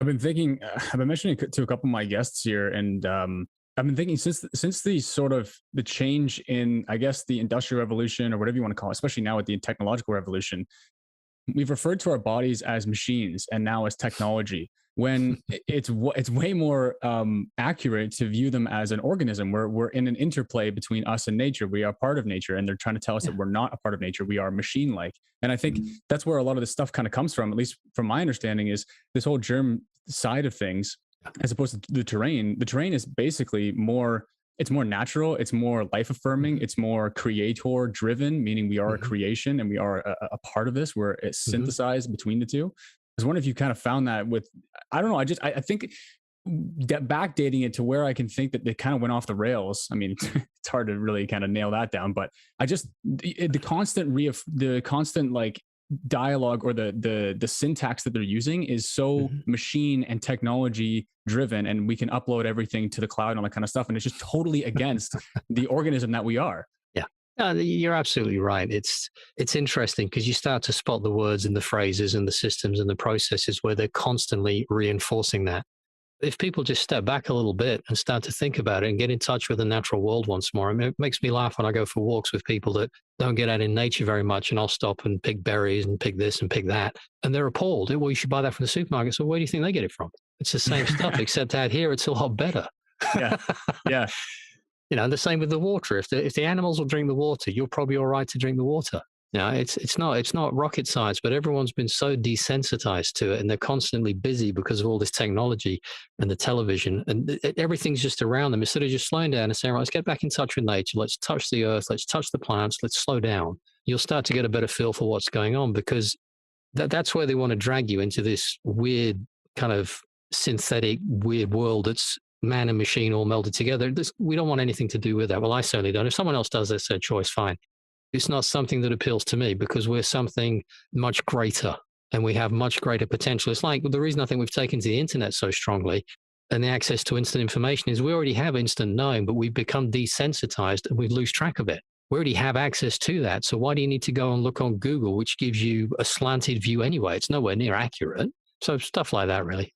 I've been thinking, I've been mentioning it to a couple of my guests here, and I've been thinking since the sort of the change in, I guess, the industrial revolution or whatever you want to call it, especially now with the technological revolution, we've referred to our bodies as machines and now as technology. When it's way more accurate to view them as an organism. We're in an interplay between us and nature. We are part of nature, and they're trying to tell us Yeah. that we're not a part of nature. We are machine-like. And I think that's where a lot of this stuff kind of comes from. At least from my understanding, is this whole germ side of things, as opposed to the terrain. The terrain is basically more. It's more natural. It's more life affirming. Mhm. It's more creator driven, meaning we are a Mhm. creation and we are a part of this. We're Mhm. synthesized between the two. I was wondering if you kind of found that with, I don't know. I think backdating it to where I can think that they kind of went off the rails. I mean, it's hard to really kind of nail that down, but I just the constant the constant like dialogue or the syntax that they're using is so Mhm. machine and technology driven, and we can upload everything to the cloud and all that kind of stuff, and it's just totally against the organism that we are. Yeah. No, you're absolutely right. It's interesting because you start to spot the words and the phrases and the systems and the processes where they're constantly reinforcing that. If people just step back a little bit and start to think about it and get in touch with the natural world once more, I mean, it makes me laugh when I go for walks with people that don't get out in nature very much, and I'll stop and pick berries and pick this and pick that, and they're appalled. Well, you should buy that from the supermarket. So where do you think they get it from? It's the same stuff, except out here it's a lot better. Yeah, yeah. The same with the water. If the animals will drink the water, you're probably all right to drink the water. It's not rocket science, but everyone's been so desensitized to it, and they're constantly busy because of all this technology and the television, and everything's just around them. Instead of just slowing down and saying, right, let's get back in touch with nature, let's touch the earth, let's touch the plants, let's slow down. You'll start to get a better feel for what's going on, because that's where they want to drag you into this weird kind of synthetic weird world that's man and machine all melded together. We don't want anything to do with that. Well, I certainly don't. If someone else does, that's their choice, fine. It's not something that appeals to me because we're something much greater and we have much greater potential. It's like the reason I think we've taken to the internet so strongly and the access to instant information is we already have instant knowing, but we've become desensitized and we lose track of it. We already have access to that. So why do you need to go and look on Google, which gives you a slanted view anyway? It's nowhere near accurate. So stuff like that, really.